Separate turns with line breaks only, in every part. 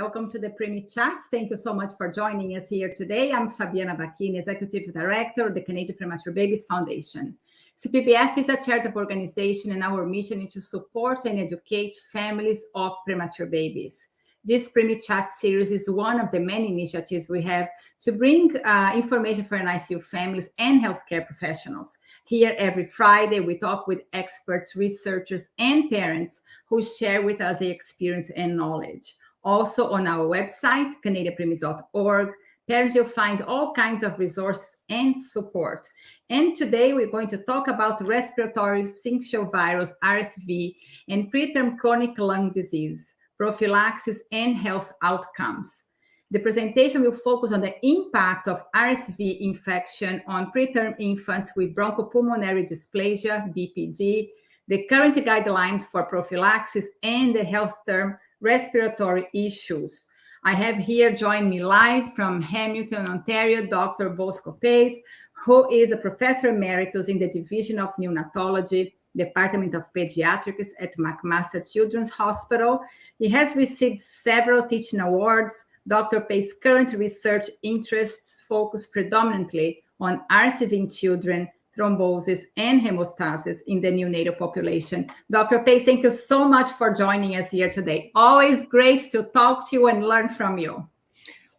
welcome to the Premi Chats. Thank you so much for joining us here today. I'm Fabiana Bacchini, Executive Director of the Canadian Premature Babies Foundation. CPBF is a charitable organization, and our mission is to support and educate families of premature babies. This Premi Chat series is one of the many initiatives we have to bring information for NICU families and healthcare professionals. Here every Friday, we talk with experts, researchers, and parents who share with us their experience and knowledge. Also on our website, canadianpremis.org, parents will find all kinds of resources and support. And today we're going to talk about respiratory syncytial virus, RSV, and preterm chronic lung disease, prophylaxis, and health outcomes. The presentation will focus on the impact of RSV infection on preterm infants with bronchopulmonary dysplasia, BPD, the current guidelines for prophylaxis, and the health-term respiratory issues. I have here joining me live from Hamilton, Ontario, Dr. Bosco Pace, who is a professor emeritus in the Division of Neonatology, Department of Pediatrics at McMaster Children's Hospital. He has received several teaching awards. Dr. Pace's current research interests focus predominantly on RSV in children, thrombosis, and hemostasis in the neonatal population. Dr. Pace, thank you so much for joining us here today. Always great to talk to you and learn from you.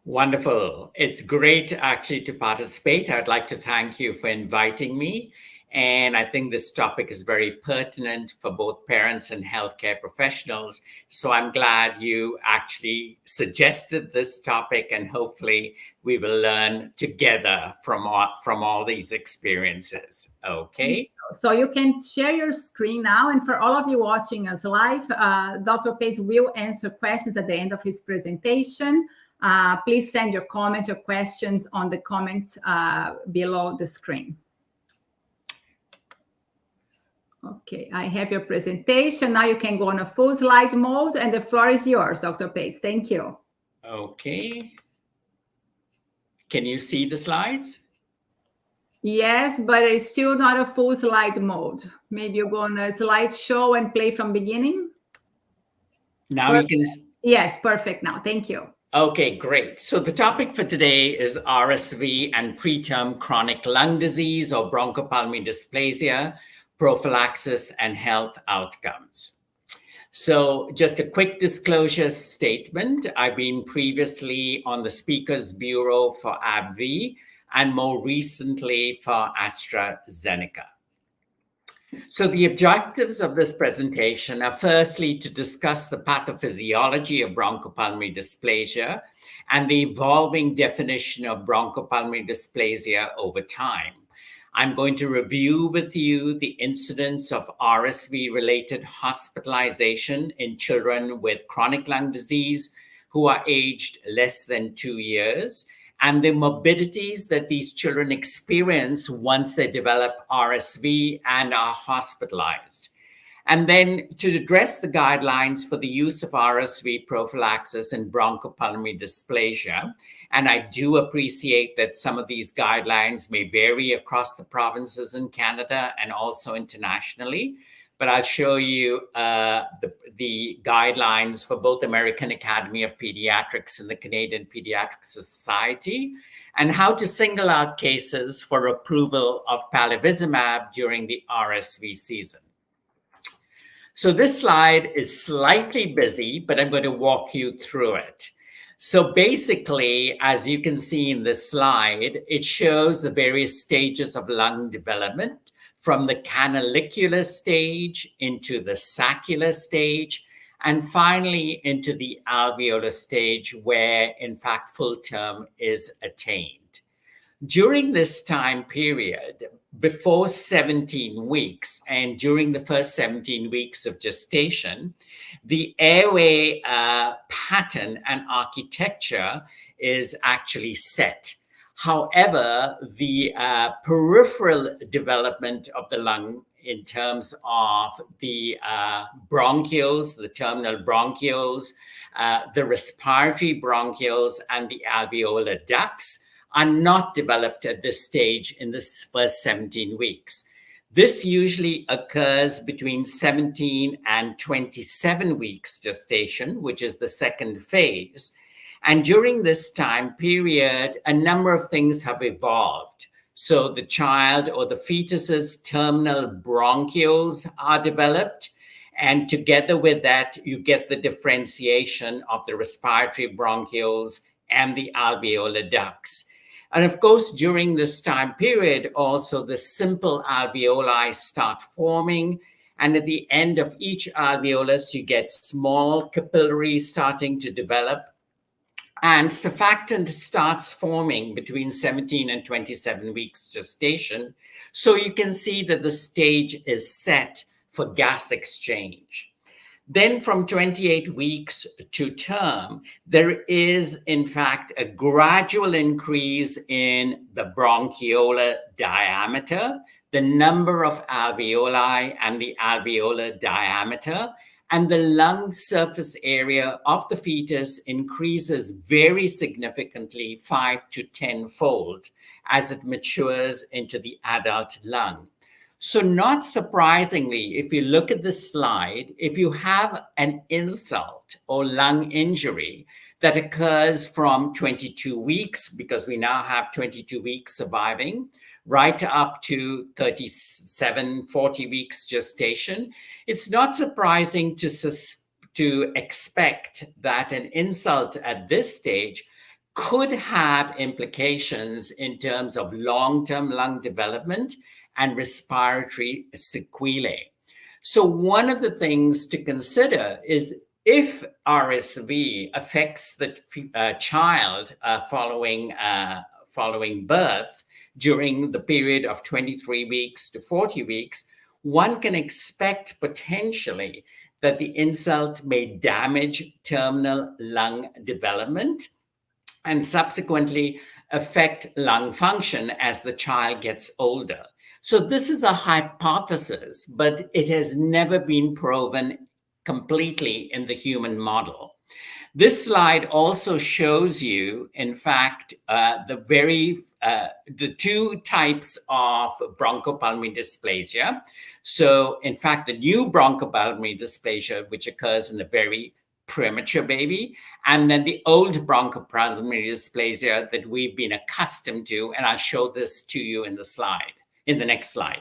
Wonderful. It's great actually to participate. I'd like to thank you for inviting me. And I think this topic is very pertinent for both parents and healthcare professionals. So I'm glad you actually suggested this topic, and hopefully we will learn together from all these experiences. Okay.
So you can share your screen now. And for all of you watching us live, Dr. Pace will answer questions at the end of his presentation. Please send your comments or questions on the comments below the screen. Okay, I have your presentation. Now you can go on a full slide mode, and the floor is yours, Dr. Pace. Thank you.
Okay. Can you see the slides?
Yes, but it's still not a full slide mode. Maybe you go on a slideshow and play from beginning.
Now you can.
Yes, perfect now. Thank you.
Okay, great. So the topic for today is RSV and preterm chronic lung disease or bronchopulmonary dysplasia, prophylaxis, and health outcomes. So just a quick disclosure statement. I've been previously on the Speakers Bureau for AbbVie and more recently for AstraZeneca. So the objectives of this presentation are firstly to discuss the pathophysiology of bronchopulmonary dysplasia and the evolving definition of bronchopulmonary dysplasia over time. I'm going to review with you the incidence of RSV-related hospitalization in children with chronic lung disease who are aged less than 2 years, and the morbidities that these children experience once they develop RSV and are hospitalized. And then to address the guidelines for the use of RSV prophylaxis in bronchopulmonary dysplasia. And I do appreciate that some of these guidelines may vary across the provinces in Canada and also internationally. But I'll show you the guidelines for both American Academy of Pediatrics and the Canadian Pediatric Society, and how to single out cases for approval of palivizumab during the RSV season. So this slide is slightly busy, but I'm going to walk you through it. So basically, as you can see in this slide, it shows the various stages of lung development from the canalicular stage into the saccular stage, and finally into the alveolar stage where, in fact, full term is attained. During this time period, before 17 weeks and during the first 17 weeks of gestation, the airway pattern and architecture is actually set. However, the peripheral development of the lung in terms of the bronchioles, the terminal bronchioles, the respiratory bronchioles, and the alveolar ducts are not developed at this stage in this first 17 weeks. This usually occurs between 17 and 27 weeks gestation, which is the second phase. And during this time period, a number of things have evolved. So the child or the fetus's terminal bronchioles are developed. And together with that, you get the differentiation of the respiratory bronchioles and the alveolar ducts. And of course, during this time period, also the simple alveoli start forming. And at the end of each alveolus, you get small capillaries starting to develop. And surfactant starts forming between 17 and 27 weeks gestation. So you can see that the stage is set for gas exchange. Then from 28 weeks to term, there is, in fact, a gradual increase in the bronchiolar diameter, the number of alveoli and the alveolar diameter, and the lung surface area of the fetus increases very significantly, 5 to 10-fold, as it matures into the adult lung. So not surprisingly, if you look at this slide, if you have an insult or lung injury that occurs from 22 weeks, because we now have 22 weeks surviving, right up to 37, 40 weeks gestation, it's not surprising to expect that an insult at this stage could have implications in terms of long-term lung development and respiratory sequelae. So one of the things to consider is if RSV affects the child following birth during the period of 23 weeks to 40 weeks, one can expect potentially that the insult may damage terminal lung development and subsequently affect lung function as the child gets older. So this is a hypothesis, but it has never been proven completely in the human model. This slide also shows you, in fact, the two types of bronchopulmonary dysplasia. So, in fact, the new bronchopulmonary dysplasia, which occurs in the very premature baby, and then the old bronchopulmonary dysplasia that we've been accustomed to, and I'll show this to you in the next slide.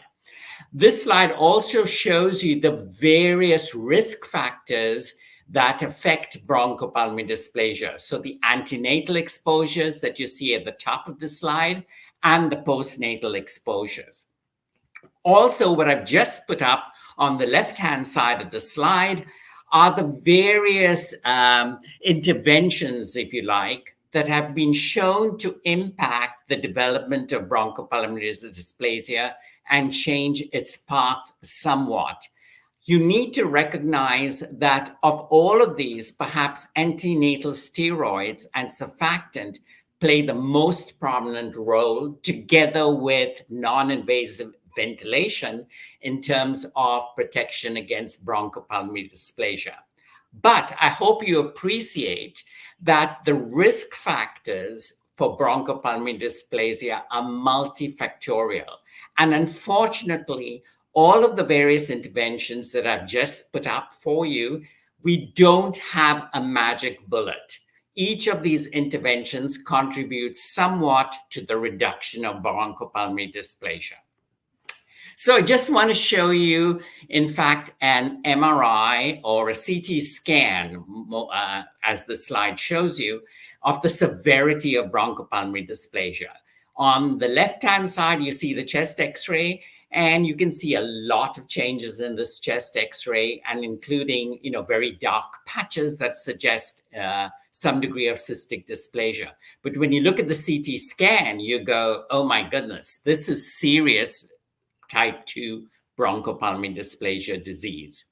This slide also shows you the various risk factors that affect bronchopulmonary dysplasia. So the antenatal exposures that you see at the top of the slide and the postnatal exposures. Also, what I've just put up on the left-hand side of the slide are the various interventions, if you like, that have been shown to impact the development of bronchopulmonary dysplasia and change its path somewhat. You need to recognize that of all of these, perhaps antenatal steroids and surfactant play the most prominent role, together with non-invasive ventilation, in terms of protection against bronchopulmonary dysplasia. But I hope you appreciate that the risk factors for bronchopulmonary dysplasia are multifactorial. And unfortunately, all of the various interventions that I've just put up for you, we don't have a magic bullet. Each of these interventions contributes somewhat to the reduction of bronchopulmonary dysplasia. So I just want to show you, in fact, an MRI or a CT scan, as the slide shows you, of the severity of bronchopulmonary dysplasia. On the left-hand side, you see the chest X-ray, and you can see a lot of changes in this chest X-ray, and including, very dark patches that suggest some degree of cystic dysplasia. But when you look at the CT scan, you go, oh my goodness, this is serious type 2 bronchopulmonary dysplasia disease.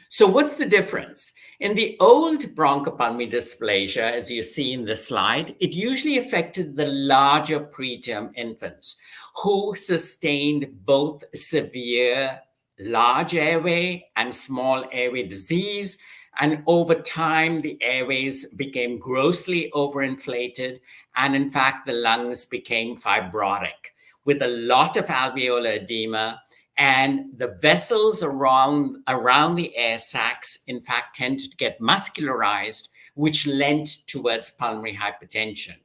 So what's the difference? In the old bronchopulmonary dysplasia, as you see in the slide, it usually affected the larger preterm infants who sustained both severe large airway and small airway disease. And over time, the airways became grossly overinflated. And in fact, the lungs became fibrotic. with a lot of alveolar edema, and the vessels around the air sacs, in fact, tend to get muscularized, which lent towards pulmonary hypertension.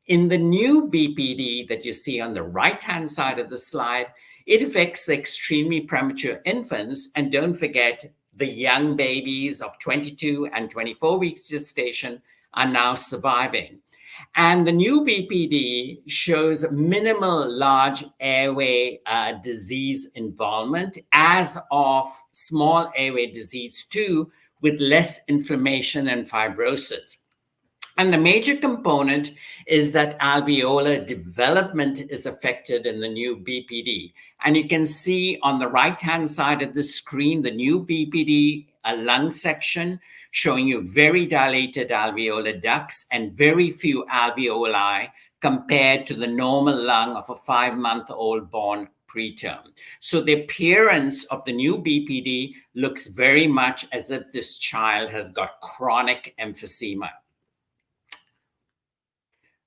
In the new BPD that you see on the right-hand side of the slide, it affects the extremely premature infants, and don't forget, the young babies of 22 and 24 weeks gestation are now surviving. And the new BPD shows minimal large airway disease involvement, as of small airway disease too, with less inflammation and fibrosis. And the major component is that alveolar development is affected in the new BPD. And you can see on the right-hand side of the screen, the new BPD lung section showing you very dilated alveolar ducts and very few alveoli compared to the normal lung of a 5-month-old born preterm. So the appearance of the new BPD looks very much as if this child has got chronic emphysema.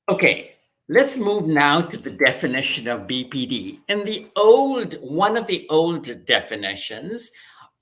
Okay, let's move now to the definition of BPD. In one of the old definitions,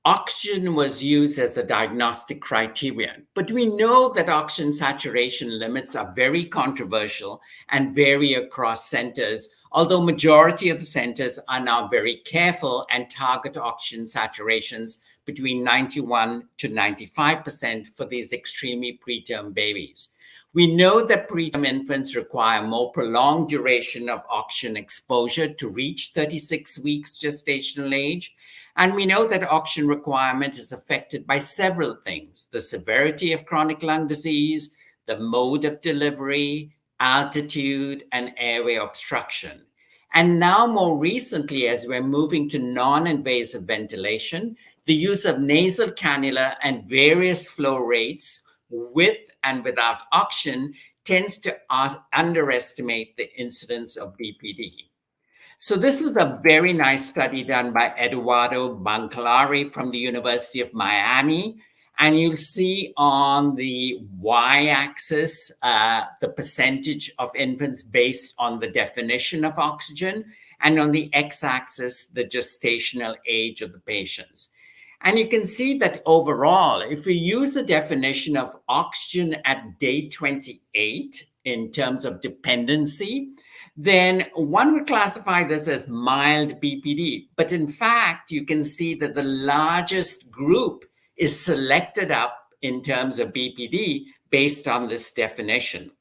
oxygen was used as a diagnostic criterion, but we know that oxygen saturation limits are very controversial and vary across centers, although majority of the centers are now very careful and target oxygen saturations between 91 to 95% for these extremely preterm babies. We know that preterm infants require more prolonged duration of oxygen exposure to reach 36 weeks gestational age. And we know that oxygen requirement is affected by several things: the severity of chronic lung disease, the mode of delivery, altitude, and airway obstruction. And now more recently, as we're moving to non-invasive ventilation, the use of nasal cannula and various flow rates with and without oxygen tends to underestimate the incidence of BPD. So this was a very nice study done by Eduardo Bancalari from the University of Miami. And you'll see on the y-axis the percentage of infants based on the definition of oxygen, and on the x-axis, the gestational age of the patients. And you can see that overall, if we use the definition of oxygen at day 28 in terms of dependency, then one would classify this as mild BPD. But in fact, you can see that the largest group is selected up in terms of BPD based on this definition.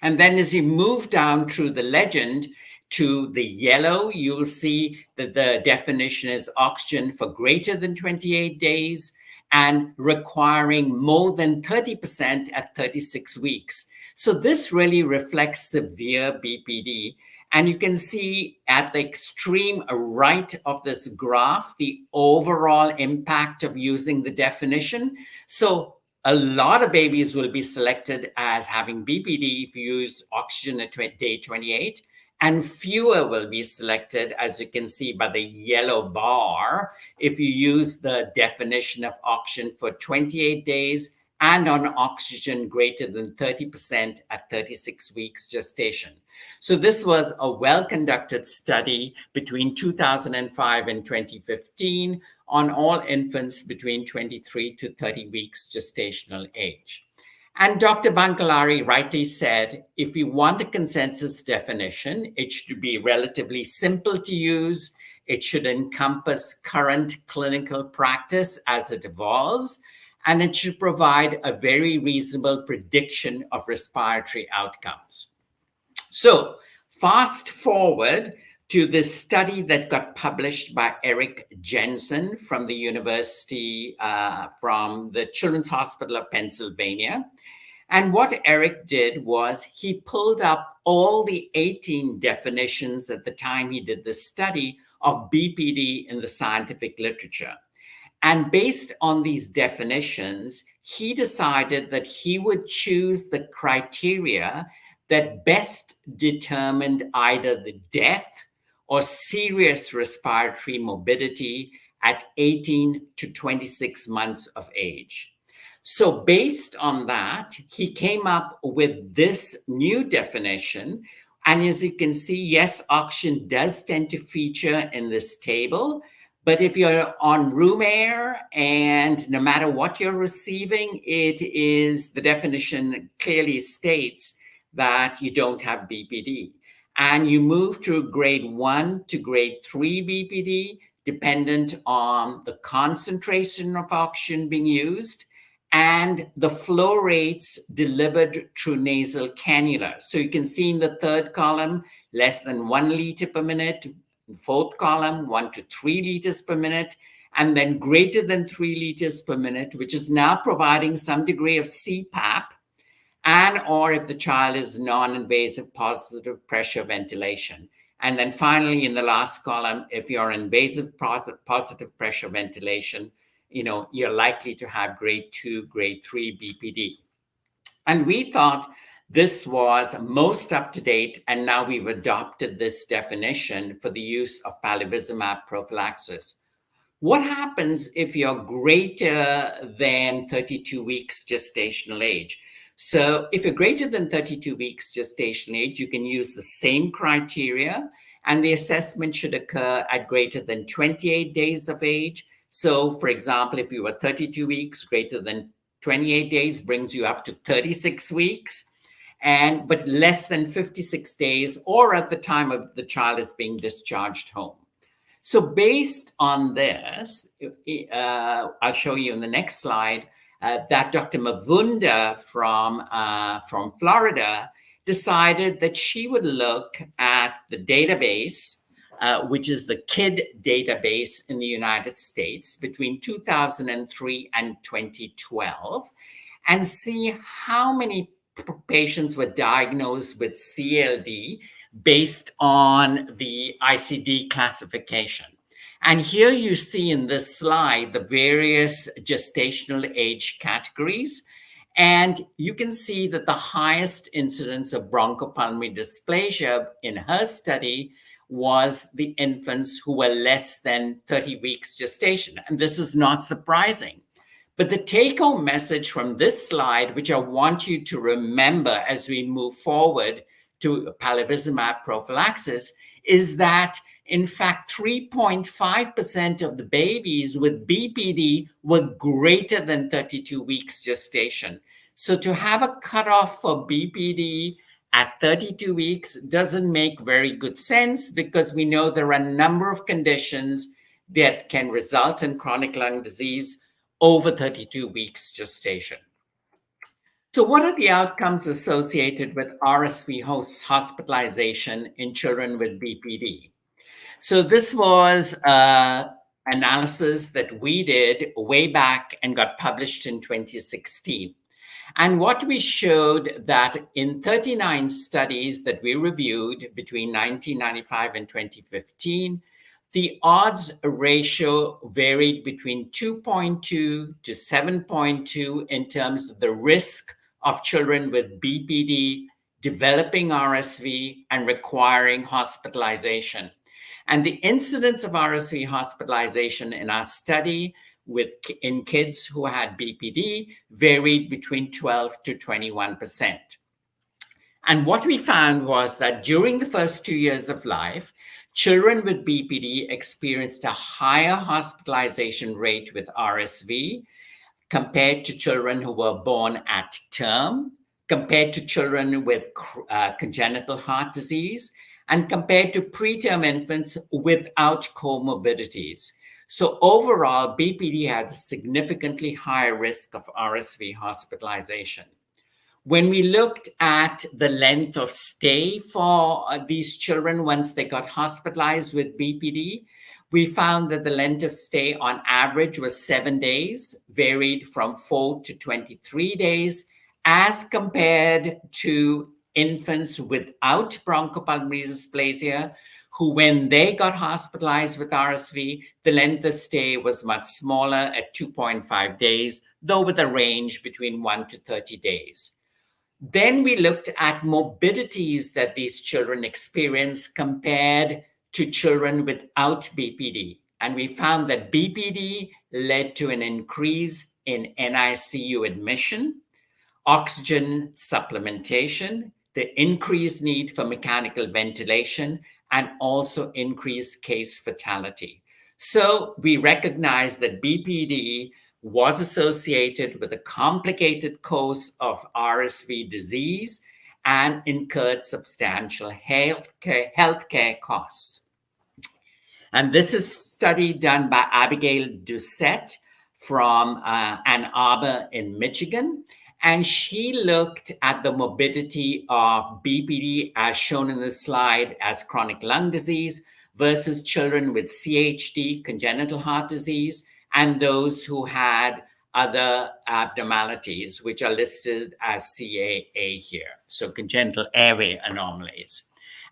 And then as you move down through the legend to the yellow, you'll see that the definition is oxygen for greater than 28 days and requiring more than 30% at 36 weeks. So this really reflects severe BPD. And you can see at the extreme right of this graph, the overall impact of using the definition. So a lot of babies will be selected as having BPD if you use oxygen at day 28, and fewer will be selected, as you can see by the yellow bar, if you use the definition of oxygen for 28 days and on oxygen greater than 30% at 36 weeks gestation. So this was a well-conducted study between 2005 and 2015 on all infants between 23 to 30 weeks gestational age. And Dr. Bancalari rightly said, if we want a consensus definition, it should be relatively simple to use. It should encompass current clinical practice as it evolves, and it should provide a very reasonable prediction of respiratory outcomes. So fast forward to this study that got published by Eric Jensen from the University, from the Children's Hospital of Pennsylvania. And what Eric did was he pulled up all the 18 definitions at the time he did this study of BPD in the scientific literature. And based on these definitions, he decided that he would choose the criteria that best determined either the death or serious respiratory morbidity at 18 to 26 months of age. So based on that, he came up with this new definition, And as you can see, yes, oxygen does tend to feature in this table. But if you're on room air and no matter what you're receiving, the definition clearly states that you don't have BPD. And you move to grade 1 to grade 3 BPD, dependent on the concentration of oxygen being used and the flow rates delivered through nasal cannula. So you can see in the third column, less than 1 liter per minute, fourth column, 1 to 3 liters per minute, and then greater than 3 liters per minute, which is now providing some degree of CPAP, and or if the child is non-invasive positive pressure ventilation. And then finally, in the last column, if you're invasive positive pressure ventilation, you're likely to have grade 2, grade 3 BPD. And we thought this was most up to date, and now we've adopted this definition for the use of palivizumab prophylaxis. What happens if you're greater than 32 weeks gestational age? So if you're greater than 32 weeks gestational age, you can use the same criteria, and the assessment should occur at greater than 28 days of age. So for example, if you were 32 weeks, greater than 28 days brings you up to 36 weeks, but less than 56 days or at the time of the child is being discharged home. So based on this, I'll show you in the next slide that Dr. Mavunda from Florida decided that she would look at the database, which is the KID database in the United States between 2003 and 2012, and see how many patients were diagnosed with CLD based on the ICD classification. And here you see in this slide the various gestational age categories. And you can see that the highest incidence of bronchopulmonary dysplasia in her study was the infants who were less than 30 weeks gestation. And this is not surprising. But the take-home message from this slide, which I want you to remember as we move forward to palivizumab prophylaxis, is that in fact 3.5% of the babies with BPD were greater than 32 weeks gestation. So to have a cutoff for BPD at 32 weeks doesn't make very good sense, because we know there are a number of conditions that can result in chronic lung disease over 32 weeks gestation. So what are the outcomes associated with RSV hospitalization in children with BPD? So this was an analysis that we did way back and got published in 2016. And what we showed that in 39 studies that we reviewed between 1995 and 2015, the odds ratio varied between 2.2 to 7.2 in terms of the risk of children with BPD developing RSV and requiring hospitalization. And the incidence of RSV hospitalization in our study in kids who had BPD varied between 12 to 21%. And what we found was that during the first 2 years of life, children with BPD experienced a higher hospitalization rate with RSV compared to children who were born at term, compared to children with congenital heart disease, and compared to preterm infants without comorbidities. So overall, BPD had a significantly higher risk of RSV hospitalization. When we looked at the length of stay for these children once they got hospitalized with BPD, we found that the length of stay on average was 7 days, varied from 4 to 23 days, as compared to infants without bronchopulmonary dysplasia, who when they got hospitalized with RSV, the length of stay was much smaller at 2.5 days, though with a range between 1 to 30 days. Then we looked at morbidities that these children experienced compared to children without BPD. And we found that BPD led to an increase in NICU admission, oxygen supplementation, the increased need for mechanical ventilation, and also increased case fatality. So we recognize that BPD was associated with a complicated course of RSV disease and incurred substantial healthcare costs. And this is a study done by Abigail Doucette from Ann Arbor in Michigan. And she looked at the morbidity of BPD, as shown in the slide, as chronic lung disease versus children with CHD, congenital heart disease, and those who had other abnormalities, which are listed as CAA here, so congenital airway anomalies.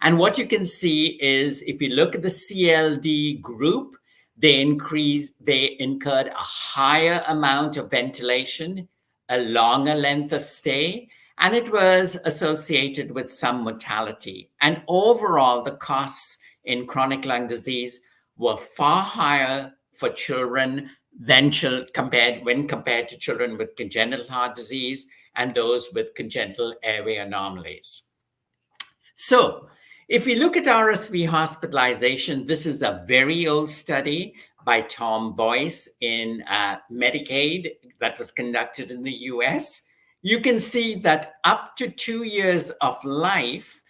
And what you can see is, if you look at the CLD group, they incurred a higher amount of ventilation, a longer length of stay, and it was associated with some mortality. And overall, the costs in chronic lung disease were far higher for children than compared to children with congenital heart disease and those with congenital airway anomalies. So, if we look at RSV hospitalization, this is a very old study by Tom Boyce in Medicaid that was conducted in the US. You can see that up to 2 years of life,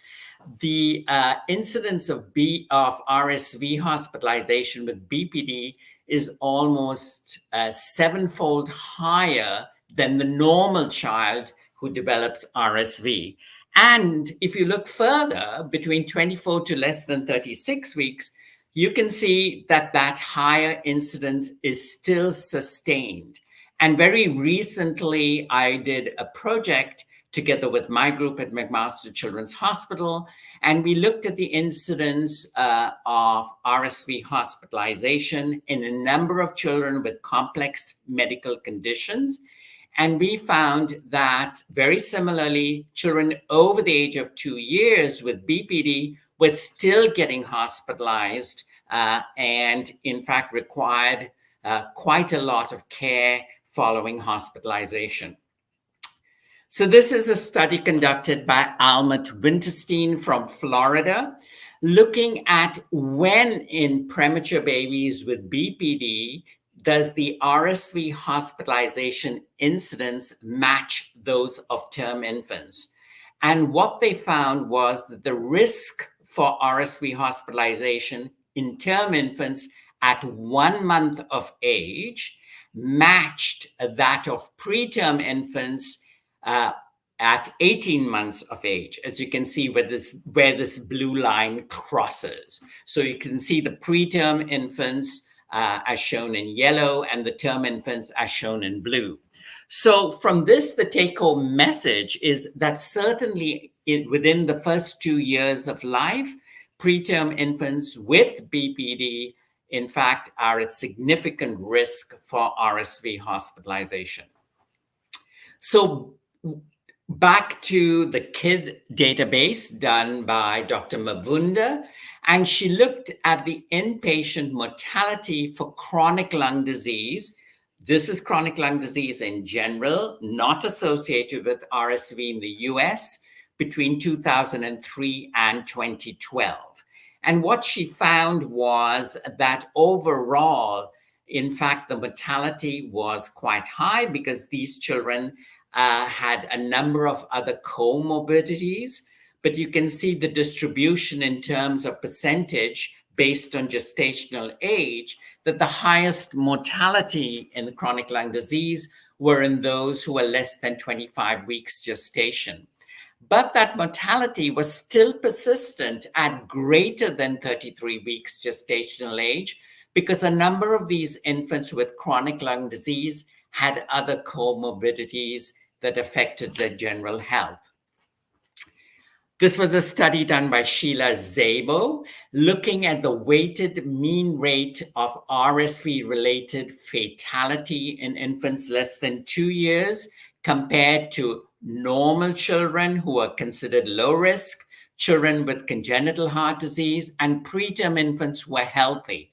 the incidence of RSV hospitalization with BPD is almost sevenfold higher than the normal child who develops RSV. And if you look further, between 24 to less than 36 weeks, you can see that that higher incidence is still sustained. And very recently, I did a project together with my group at McMaster Children's Hospital, and we looked at the incidence of RSV hospitalization in a number of children with complex medical conditions. And we found that, very similarly, children over the age of 2 years with BPD were still getting hospitalized and, in fact, required quite a lot of care following hospitalization. So this is a study conducted by Almut Winterstein from Florida, looking at when in premature babies with BPD does the RSV hospitalization incidence match those of term infants. And what they found was that the risk for RSV hospitalization in term infants at 1 month of age matched that of preterm infants at 18 months of age, as you can see where this blue line crosses. So you can see the preterm infants as shown in yellow and the term infants as shown in blue. So from this, the take-home message is that certainly within the first 2 years of life, preterm infants with BPD, in fact, are at significant risk for RSV hospitalization. So back to the KID database done by Dr. Mavunda, and she looked at the inpatient mortality for chronic lung disease. This is chronic lung disease in general, not associated with RSV in the US, between 2003 and 2012. And what she found was that overall, in fact, the mortality was quite high because these children had a number of other comorbidities, but you can see the distribution in terms of percentage based on gestational age, that the highest mortality in chronic lung disease were in those who were less than 25 weeks gestation. But that mortality was still persistent at greater than 33 weeks gestational age because a number of these infants with chronic lung disease had other comorbidities that affected their general health. This was a study done by Sheila Szabo, looking at the weighted mean rate of RSV-related fatality in infants less than 2 years compared to normal children who are considered low risk, children with congenital heart disease, and preterm infants who are healthy.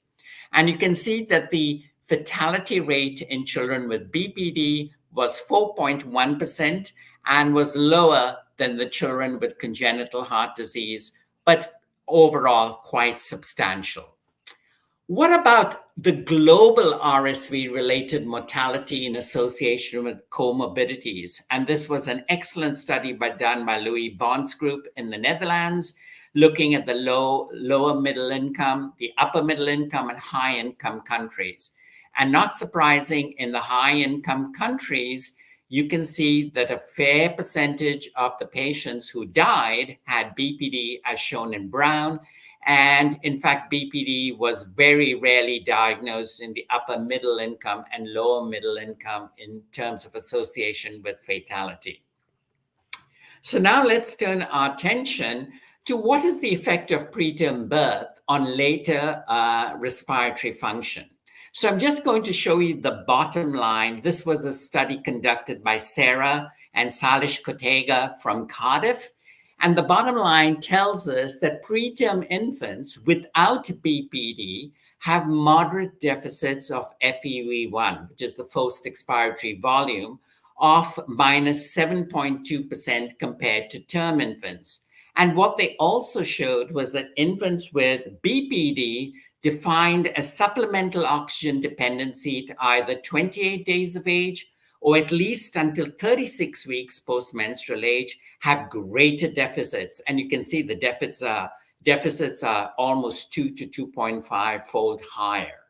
And you can see that the fatality rate in children with BPD was 4.1%, and was lower than the children with congenital heart disease, but overall quite substantial. What about the global RSV-related mortality in association with comorbidities? And this was an excellent study done by Louis Bond's group in the Netherlands, looking at the lower middle income, the upper middle income, and high income countries. And not surprising, in the high income countries, you can see that a fair percentage of the patients who died had BPD, as shown in brown. And in fact, BPD was very rarely diagnosed in the upper middle income and lower middle income in terms of association with fatality. So now let's turn our attention to what is the effect of preterm birth on later respiratory function. So I'm just going to show you the bottom line. This was a study conducted by Sarah and Salish Kotega from Cardiff. And the bottom line tells us that preterm infants without BPD have moderate deficits of FEV1, which is the forced expiratory volume, of minus 7.2% compared to term infants. And what they also showed was that infants with BPD defined a supplemental oxygen dependency to either 28 days of age or at least until 36 weeks post-menstrual age have greater deficits. And you can see the deficits are almost 2 to 2.5 fold higher.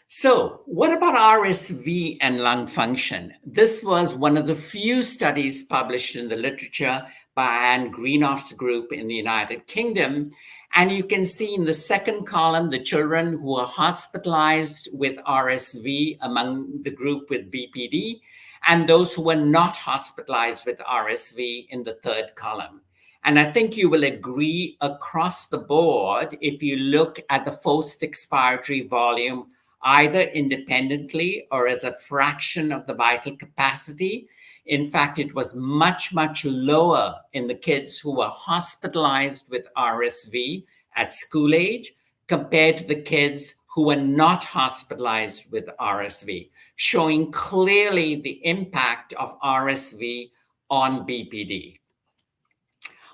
So what about RSV and lung function? This was one of the few studies published in the literature by Anne Greenoff's group in the United Kingdom. And you can see in the second column, the children who are hospitalized with RSV among the group with BPD, and those who were not hospitalized with RSV in the third column. And I think you will agree across the board, if you look at the forced expiratory volume, either independently or as a fraction of the vital capacity. In fact, it was much, much lower in the kids who were hospitalized with RSV at school age compared to the kids who were not hospitalized with RSV, showing clearly the impact of RSV on BPD.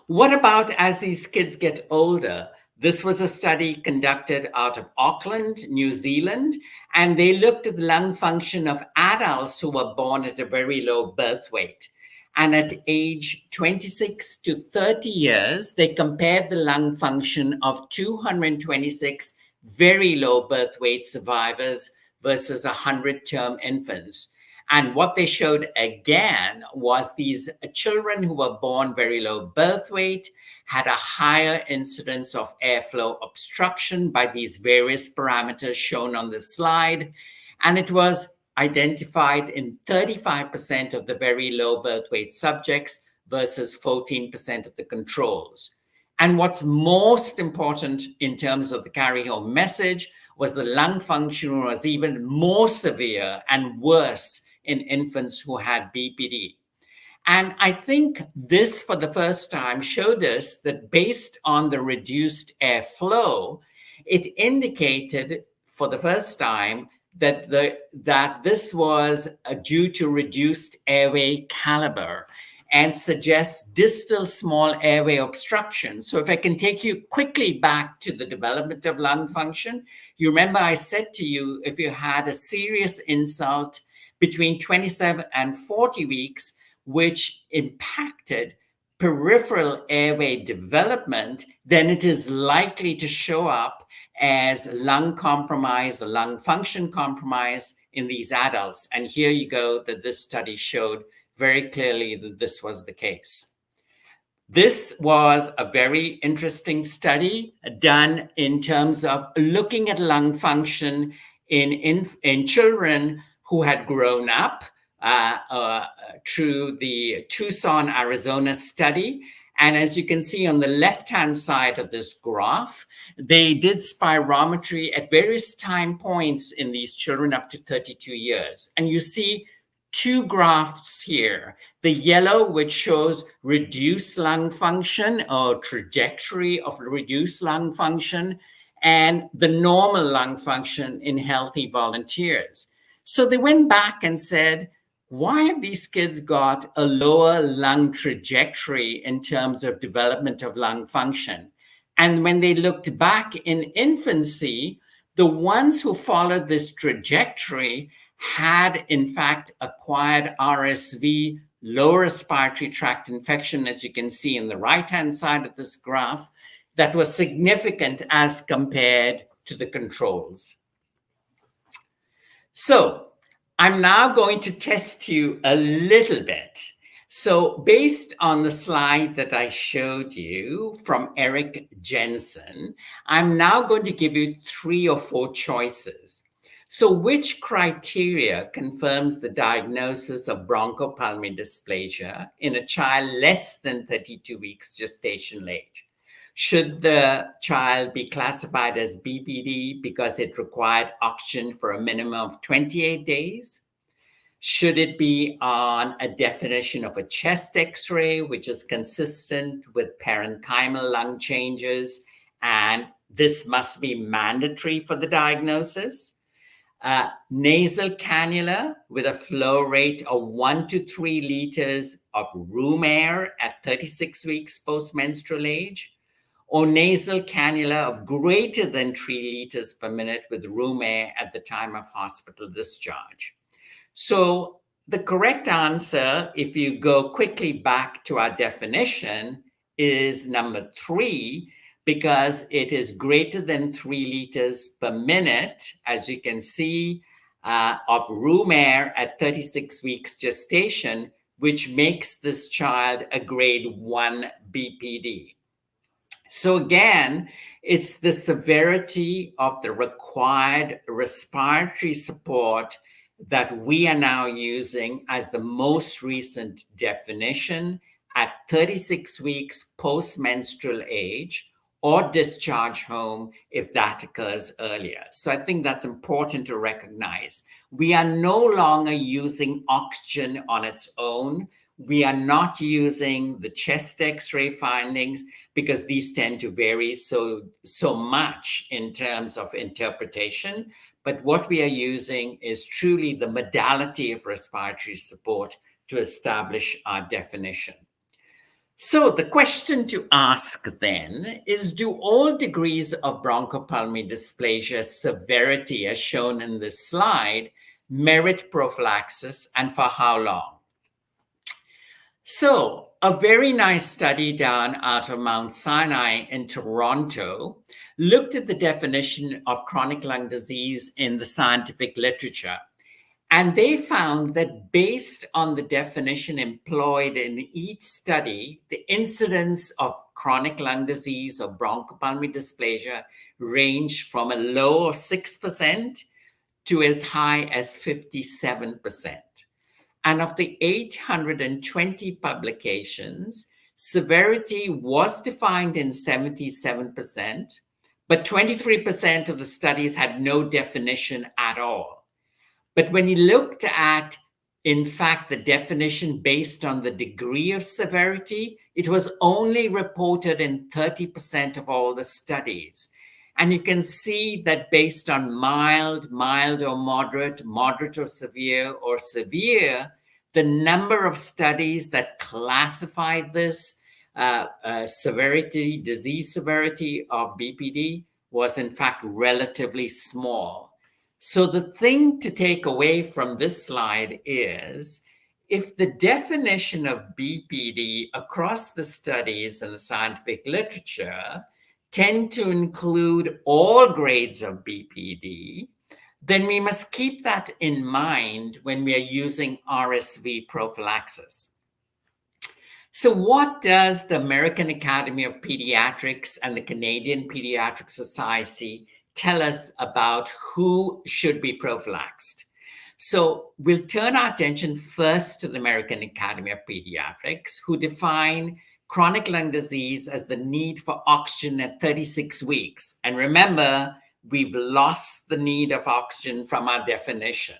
What about as these kids get older? This was a study conducted out of Auckland, New Zealand, and they looked at the lung function of adults who were born at a very low birth weight. And at age 26 to 30 years, they compared the lung function of 226 very low birth weight survivors versus 100 term infants. And what they showed again was these children who were born very low birth weight had a higher incidence of airflow obstruction by these various parameters shown on this slide. And it was identified in 35% of the very low birth weight subjects versus 14% of the controls. And what's most important in terms of the carry-home message was the lung function was even more severe and worse in infants who had BPD. And I think this, for the first time, showed us that based on the reduced airflow, it indicated for the first time that this was due to reduced airway caliber and suggests distal small airway obstruction. So if I can take you quickly back to the development of lung function, you remember I said to you, if you had a serious insult between 27 and 40 weeks, which impacted peripheral airway development, then it is likely to show up as lung compromise or lung function compromise in these adults. And here you go, that this study showed very clearly that this was the case. This was a very interesting study done in terms of looking at lung function in children who had grown up through the Tucson, Arizona study. And as you can see on the left-hand side of this graph, they did spirometry at various time points in these children up to 32 years. And you see two graphs here. The yellow, which shows reduced lung function or trajectory of reduced lung function, and the normal lung function in healthy volunteers. So they went back and said, why have these kids got a lower lung trajectory in terms of development of lung function? And when they looked back in infancy, the ones who followed this trajectory had, in fact, acquired RSV, lower respiratory tract infection, as you can see in the right-hand side of this graph, that was significant as compared to the controls. So I'm now going to test you a little bit. So based on the slide that I showed you from Eric Jensen, I'm now going to give you 3 or 4 choices. So which criteria confirms the diagnosis of bronchopulmonary dysplasia in a child less than 32 weeks gestational age? Should the child be classified as BPD because it required oxygen for a minimum of 28 days? Should it be on a definition of a chest X-ray, which is consistent with parenchymal lung changes, and this must be mandatory for the diagnosis? Nasal cannula with a flow rate of 1 to 3 liters of room air at 36 weeks post-menstrual age, or nasal cannula of greater than 3 liters per minute with room air at the time of hospital discharge. So the correct answer, if you go quickly back to our definition, is number 3, because it is greater than 3 liters per minute, as you can see, of room air at 36 weeks gestation, which makes this child a grade 1 BPD. So again, it's the severity of the required respiratory support that we are now using as the most recent definition at 36 weeks post-menstrual age or discharge home if that occurs earlier. So I think that's important to recognize. We are no longer using oxygen on its own. We are not using the chest X-ray findings because these tend to vary so much in terms of interpretation. But what we are using is truly the modality of respiratory support to establish our definition. So the question to ask then is, do all degrees of bronchopulmonary dysplasia severity, as shown in this slide, merit prophylaxis, and for how long? So a very nice study done out of Mount Sinai in Toronto looked at the definition of chronic lung disease in the scientific literature. And they found that based on the definition employed in each study, the incidence of chronic lung disease or bronchopulmonary dysplasia ranged from a low of 6% to as high as 57%. And of the 820 publications, severity was defined in 77%, but 23% of the studies had no definition at all. But when you looked at, in fact, the definition based on the degree of severity, it was only reported in 30% of all the studies. And you can see that based on mild, mild or moderate, moderate or severe, the number of studies that classified this severity, disease severity of BPD was in fact relatively small. So the thing to take away from this slide is, if the definition of BPD across the studies and the scientific literature tend to include all grades of BPD, then we must keep that in mind when we are using RSV prophylaxis. So what does the American Academy of Pediatrics and the Canadian Pediatric Society tell us about who should be prophylaxed? So we'll turn our attention first to the American Academy of Pediatrics, who define chronic lung disease as the need for oxygen at 36 weeks. And remember, we've lost the need of oxygen from our definition,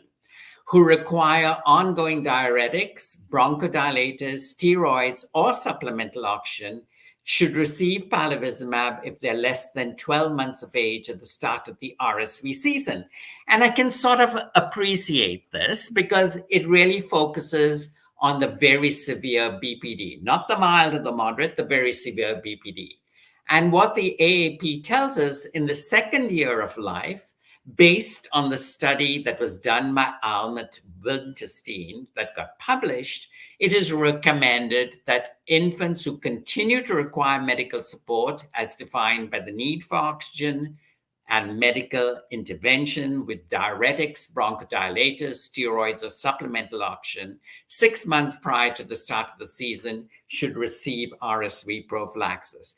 who require ongoing diuretics, bronchodilators, steroids, or supplemental oxygen should receive palivizumab if they're less than 12 months of age at the start of the RSV season. And I can sort of appreciate this because it really focuses on the very severe BPD, not the mild or the moderate, the very severe BPD. And what the AAP tells us in the second year of life, based on the study that was done by Almut Wildenstein that got published, it is recommended that infants who continue to require medical support, as defined by the need for oxygen and medical intervention with diuretics, bronchodilators, steroids, or supplemental oxygen, 6 months prior to the start of the season, should receive RSV prophylaxis.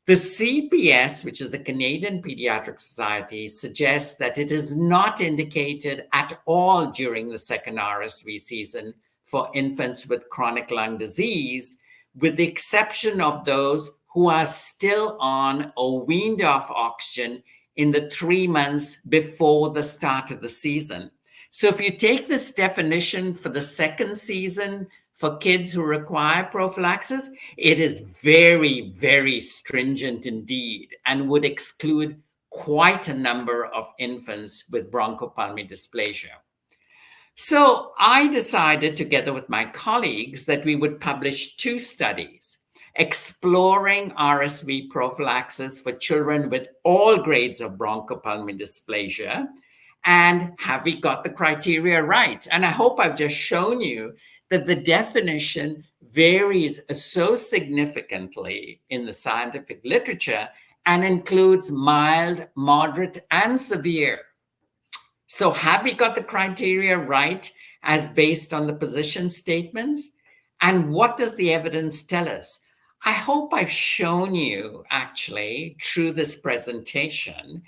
The CPS, which is the Canadian Pediatric Society, suggests that it is not indicated at all during the second RSV season for infants with chronic lung disease, with the exception of those who are still on or weaned off oxygen in the 3 months before the start of the season. So if you take this definition for the second season for kids who require prophylaxis, it is very, very stringent indeed and would exclude quite a number of infants with bronchopulmonary dysplasia. So I decided, together with my colleagues, that we would publish 2 studies exploring RSV prophylaxis for children with all grades of bronchopulmonary dysplasia. And have we got the criteria right? And I hope I've just shown you that the definition varies so significantly in the scientific literature and includes mild, moderate, and severe. So have we got the criteria right as based on the position statements? And what does the evidence tell us? I hope I've shown you actually through this presentation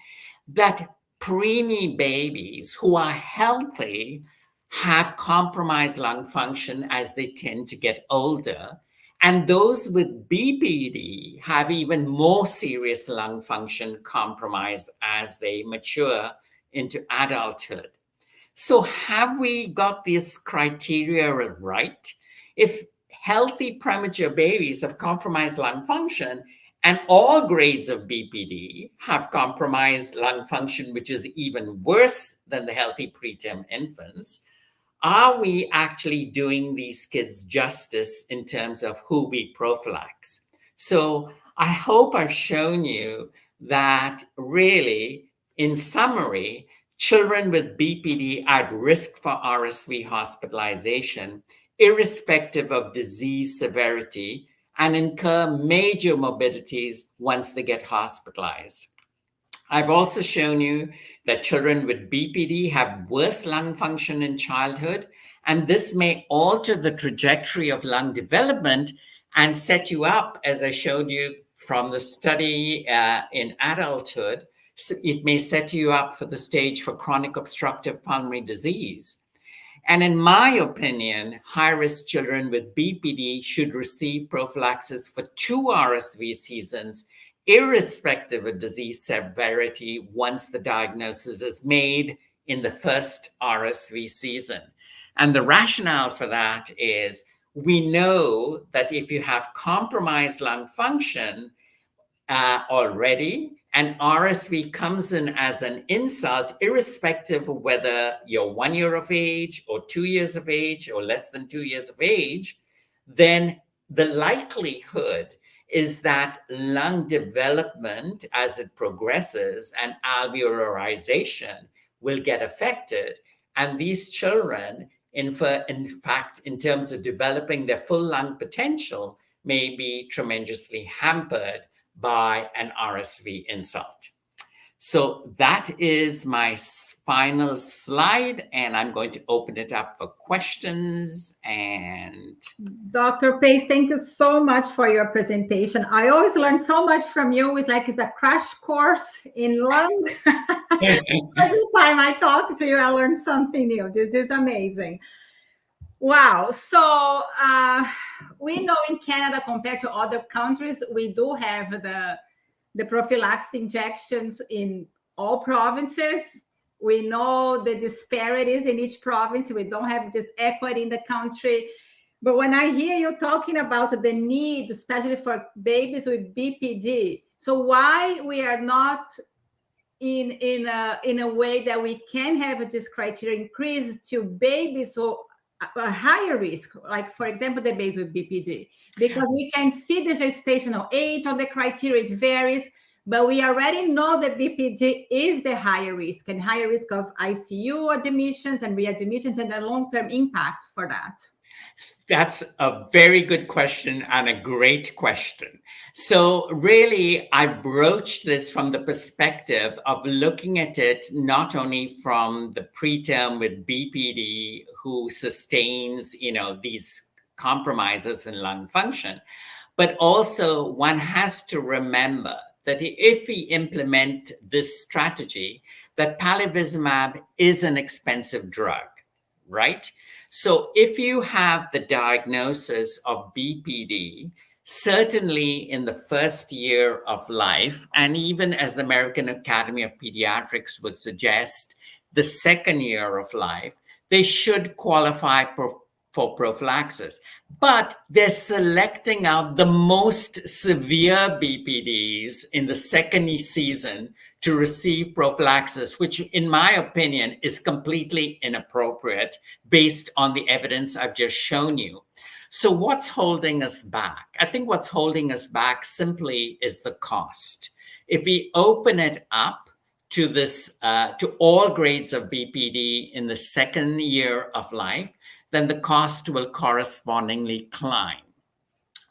that preemie babies who are healthy have compromised lung function as they tend to get older. And those with BPD have even more serious lung function compromise as they mature into adulthood. So have we got this criteria right? If healthy premature babies have compromised lung function and all grades of BPD have compromised lung function, which is even worse than the healthy preterm infants, are we actually doing these kids justice in terms of who we prophylax? So I hope I've shown you that really, in summary, children with BPD are at risk for RSV hospitalization, irrespective of disease severity, and incur major morbidities once they get hospitalized. I've also shown you that children with BPD have worse lung function in childhood, and this may alter the trajectory of lung development and set you up, as I showed you from the study in adulthood, so it may set you up for the stage for chronic obstructive pulmonary disease. And in my opinion, high-risk children with BPD should receive prophylaxis for 2 RSV seasons, irrespective of disease severity, once the diagnosis is made in the first RSV season. And the rationale for that is we know that if you have compromised lung function already, and RSV comes in as an insult, irrespective of whether you're 1 year of age or 2 years of age or less than 2 years of age, then the likelihood is that lung development as it progresses and alveolarization will get affected. And these children, in fact, in terms of developing their full lung potential, may be tremendously hampered by an RSV insult. So that is my final slide, and I'm going to open it up for questions. And
Dr. Pace, thank you so much for your presentation. I always learn so much from you. It's like it's a crash course in lung. Every time I talk to you, I learn something new. This is amazing. Wow. So we know in Canada, compared to other countries, we do have the prophylaxis injections in all provinces. We know the disparities in each province. We don't have this equity in the country. But when I hear you talking about the need, especially for babies with BPD, so why we are not in a way that we can have this criteria increase to babies who are higher risk, like for example, the babies with BPD, because we can see the gestational age on the criteria, it varies, but we already know that BPD is the higher risk and higher risk of ICU admissions and readmissions and the long-term impact for that.
That's a very good question and a great question. So really, I broached this from the perspective of looking at it not only from the preterm with BPD who sustains, these compromises in lung function, but also one has to remember that if we implement this strategy, that palivizumab is an expensive drug, right? So if you have the diagnosis of BPD, certainly in the first year of life, and even as the American Academy of Pediatrics would suggest, the second year of life, they should qualify for prophylaxis. But they're selecting out the most severe BPDs in the second season to receive prophylaxis, which in my opinion is completely inappropriate based on the evidence I've just shown you. So what's holding us back? I think what's holding us back simply is the cost. If we open it up to this, to all grades of BPD in the second year of life, then the cost will correspondingly climb.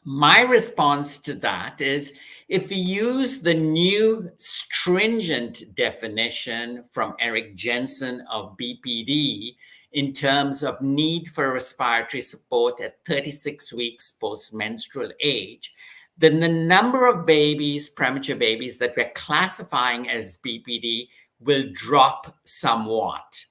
My response to that is, if we use the new stringent definition from Eric Jensen of BPD in terms of need for respiratory support at 36 weeks post-menstrual age, then the number of babies, premature babies, that we're classifying as BPD will drop somewhat.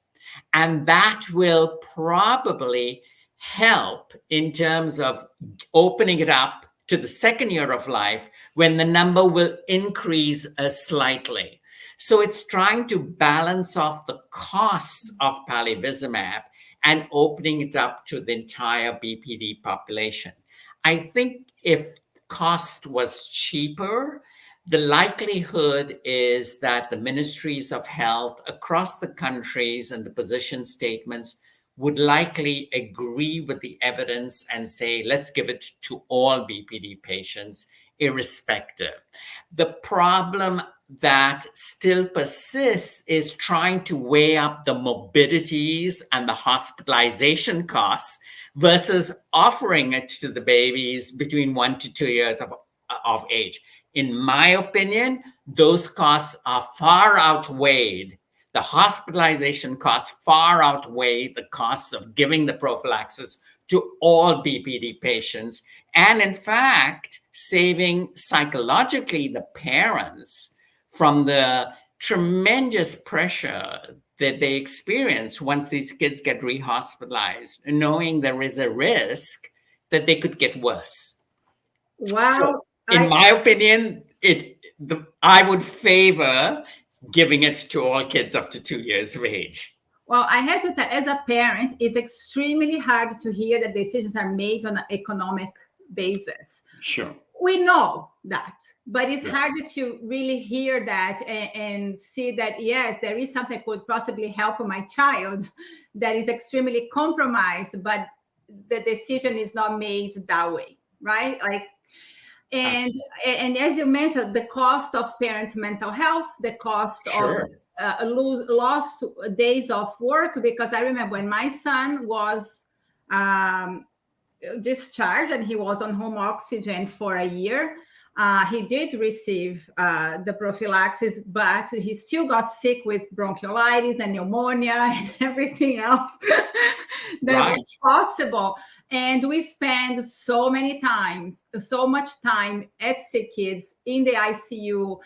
And that will probably help in terms of opening it up to the second year of life when the number will increase slightly. So it's trying to balance off the costs of palivizumab and opening it up to the entire BPD population. I think if cost was cheaper, the likelihood is that the ministries of health across the countries and the position statements would likely agree with the evidence and say, let's give it to all BPD patients, irrespective. The problem that still persists is trying to weigh up the morbidities and the hospitalization costs versus offering it to the babies between 1 to 2 years of age. In my opinion, those costs are far outweighed. The hospitalization costs far outweigh the costs of giving the prophylaxis to all BPD patients. And in fact, saving psychologically the parents from the tremendous pressure that they experience once these kids get rehospitalized, knowing there is a risk that they could get worse.
Wow.
So, in my opinion, I would favor giving it to all kids up to 2 years of age.
Well, I had to tell, as a parent, it's extremely hard to hear that decisions are made on an economic basis.
Sure.
We know that, but it's harder to really hear that and see that, yes, there is something that could possibly help my child that is extremely compromised, but the decision is not made that way, right? And as you mentioned, the cost of parents' mental health, the cost of lost days of work, because I remember when my son was discharged and he was on home oxygen for a year, he did receive the prophylaxis, but he still got sick with bronchiolitis and pneumonia and everything else that was possible. And we spend so much time at sick kids in the ICU,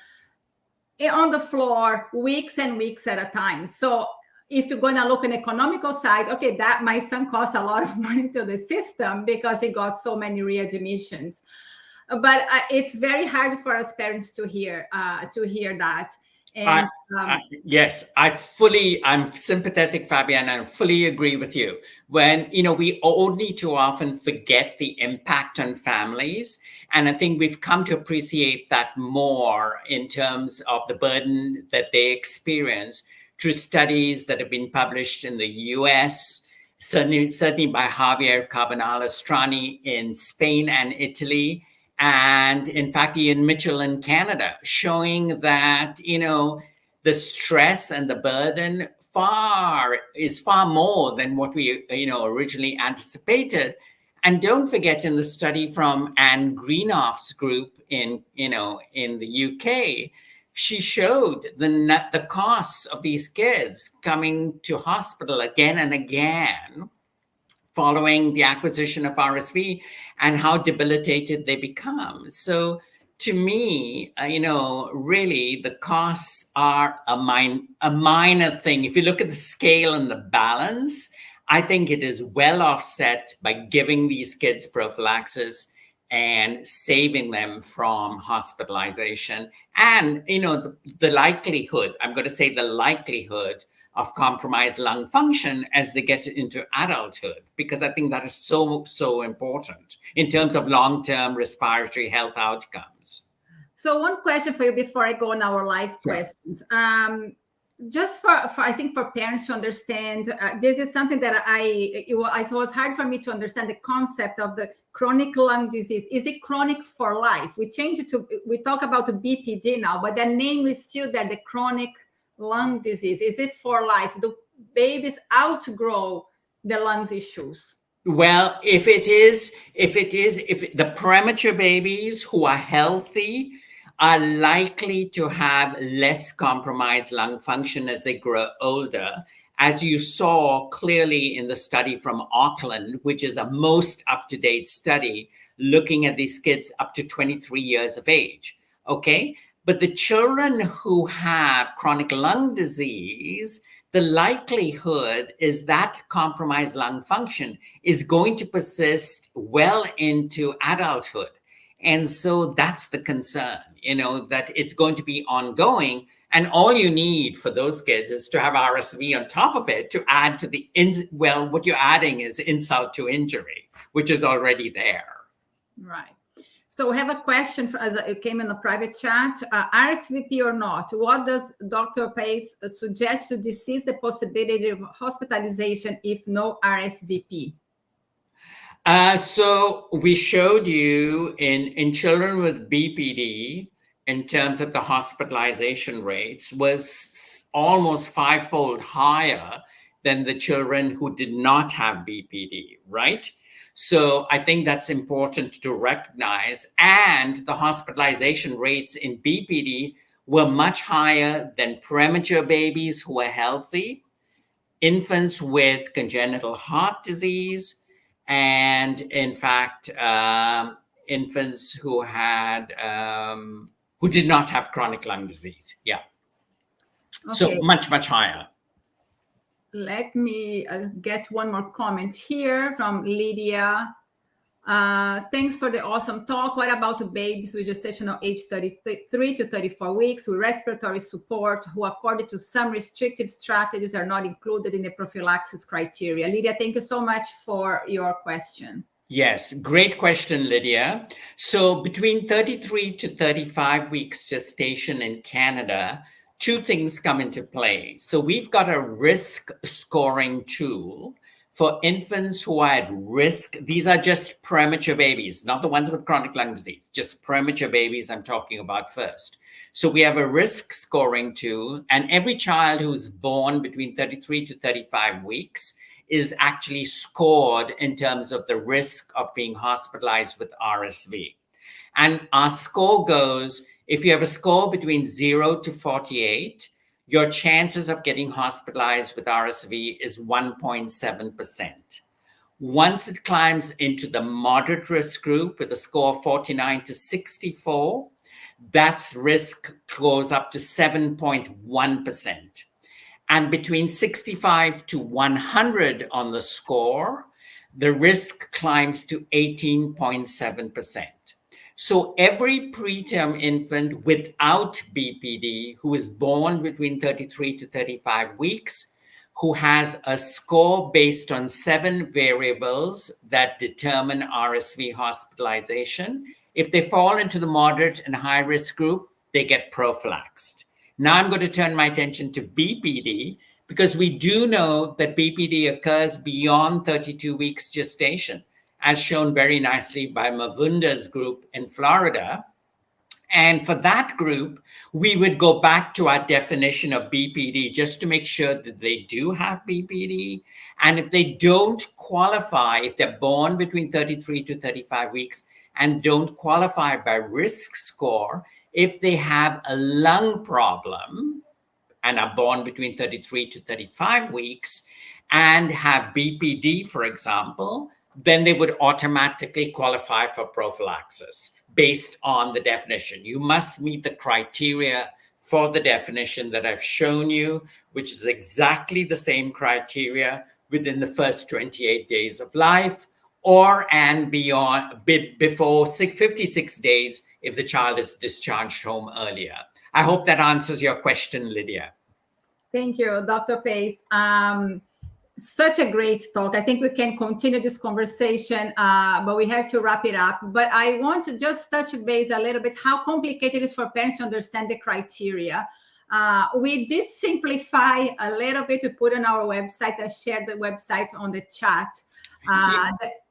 on the floor, weeks and weeks at a time. So if you're going to look at the economical side, okay, that my son costs a lot of money to the system because he got so many readmissions. But it's very hard for us parents to hear that. And
yes, I'm sympathetic, Fabian, and I fully agree with you. When, we only too often forget the impact on families. And I think we've come to appreciate that more in terms of the burden that they experience through studies that have been published in the US, certainly by Javier Carbonell-Estrani in Spain and Italy, and in fact, Ian Mitchell in Canada, showing that, the stress and the burden is far more than what we, originally anticipated. And don't forget, in the study from Anne Greenoff's group in the UK, she showed the costs of these kids coming to hospital again and again following the acquisition of RSV and how debilitated they become. So to me, really the costs are a minor thing. If you look at the scale and the balance, I think it is well offset by giving these kids prophylaxis and saving them from hospitalization. And, the likelihood, I'm going to say the likelihood of compromised lung function as they get into adulthood, because I think that is so important in terms of long-term respiratory health outcomes.
So one question for you before I go on our live questions. Just for I think for parents to understand, this is something that it was hard for me to understand the concept of the chronic lung disease. Is it chronic for life? We talk about the BPD now, but the name is still that, the chronic lung disease. Is it for life? Do babies outgrow the lungs issues?
Well, if the premature babies who are healthy are likely to have less compromised lung function as they grow older, as you saw clearly in the study from Auckland, which is a most up-to-date study looking at these kids up to 23 years of age. Okay. But the children who have chronic lung disease, the likelihood is that compromised lung function is going to persist well into adulthood. And so that's the concern, that it's going to be ongoing. And all you need for those kids is to have RSV on top of it to add to what you're adding is insult to injury, which is already there.
Right. So we have a question as it came in a private chat. RSVP or not, what does Dr. Pace suggest to decrease the possibility of hospitalization if no RSVP?
So we showed you in children with BPD, in terms of the hospitalization rates, was almost 5-fold higher than the children who did not have BPD, right? So I think that's important to recognize. And the hospitalization rates in BPD were much higher than premature babies who are healthy, infants with congenital heart disease, and in fact, infants who did not have chronic lung disease. Yeah. Okay. So much higher.
Let me get one more comment here from Lydia. Thanks for the awesome talk. What about the babies with gestational age 33 to 34 weeks with respiratory support who, according to some restrictive strategies, are not included in the prophylaxis criteria? Lydia, thank you so much for your question.
Yes, great question, Lydia. So between 33 to 35 weeks gestation in Canada, two things come into play. So we've got a risk scoring tool for infants who are at risk. These are just premature babies, not the ones with chronic lung disease, just premature babies I'm talking about first. So we have a risk scoring tool, and every child who's born between 33 to 35 weeks is actually scored in terms of the risk of being hospitalized with RSV. And our score goes, if you have a score between 0 to 48, your chances of getting hospitalized with RSV is 1.7%. Once it climbs into the moderate risk group with a score of 49 to 64, that risk goes up to 7.1%. And between 65 to 100 on the score, the risk climbs to 18.7%. So every preterm infant without BPD who is born between 33 to 35 weeks, who has a score based on 7 variables that determine RSV hospitalization, if they fall into the moderate and high risk group, they get prophylaxed. Now I'm going to turn my attention to BPD, because we do know that BPD occurs beyond 32 weeks gestation, as shown very nicely by Mavunda's group in Florida. And for that group, we would go back to our definition of BPD just to make sure that they do have BPD. And if they don't qualify, if they're born between 33 to 35 weeks and don't qualify by risk score, if they have a lung problem and are born between 33 to 35 weeks and have BPD, for example, then they would automatically qualify for prophylaxis based on the definition. You must meet the criteria for the definition that I've shown you, which is exactly the same criteria within the first 28 days of life, or and beyond, before 56 days if the child is discharged home earlier. I hope that answers your question, Lydia.
Thank you, Dr. Pace. Such a great talk. I think we can continue this conversation, but we have to wrap it up. But I want to just touch base a little bit how complicated it is for parents to understand the criteria. We did simplify a little bit to put on our website. I shared the website on the chat.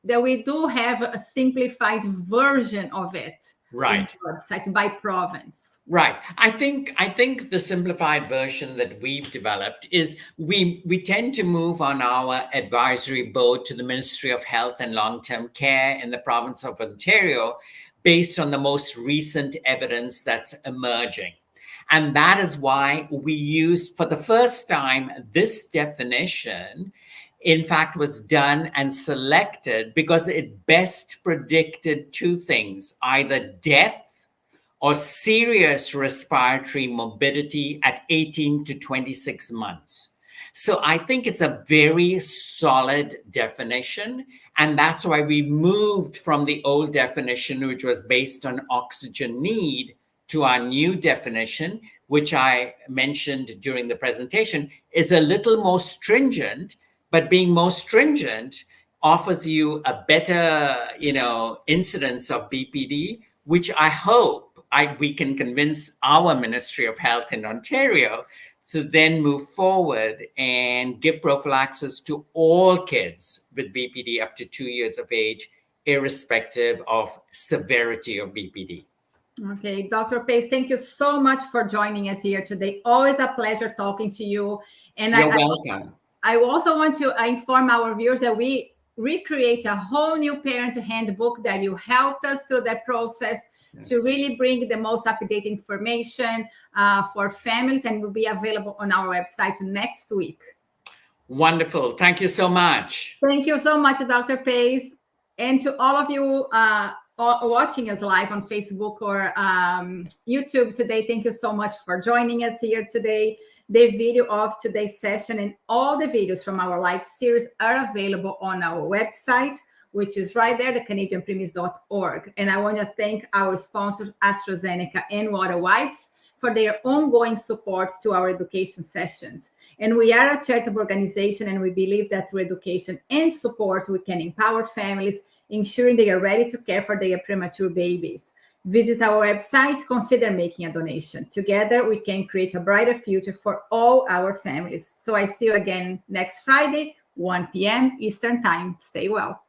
That we do have a simplified version of it.
Right.
On the website by province.
Right. I think the simplified version that we've developed is we tend to move on our advisory board to the Ministry of Health and Long-Term Care in the province of Ontario based on the most recent evidence that's emerging. And that is why we used, for the first time, this definition, in fact, was done and selected because it best predicted 2 things, either death or serious respiratory morbidity at 18 to 26 months. So I think it's a very solid definition. And that's why we moved from the old definition, which was based on oxygen need, to our new definition, which I mentioned during the presentation, is a little more stringent. But being more stringent offers you a better, incidence of BPD, which I hope we can convince our Ministry of Health in Ontario to then move forward and give prophylaxis to all kids with BPD up to 2 years of age, irrespective of severity of BPD.
Okay, Dr. Pace, thank you so much for joining us here today. Always a pleasure talking to you. And
You're welcome.
I also want to inform our viewers that we recreate a whole new parent handbook that you helped us through that process. Yes. To really bring the most up-to-date information for families, and will be available on our website next week. Wonderful.
Thank you so much.
Thank you so much, Dr. Pace. And to all of you watching us live on Facebook or YouTube today, thank you so much for joining us here today. The video of today's session and all the videos from our live series are available on our website, which is right there, thecanadianpremise.org. And I want to thank our sponsors, AstraZeneca and Water Wipes, for their ongoing support to our education sessions. And we are a charitable organization, and we believe that through education and support, we can empower families, ensuring they are ready to care for their premature babies. Visit our website, consider making a donation. Together, we can create a brighter future for all our families. So I see you again next Friday, 1 p.m. Eastern Time. Stay well.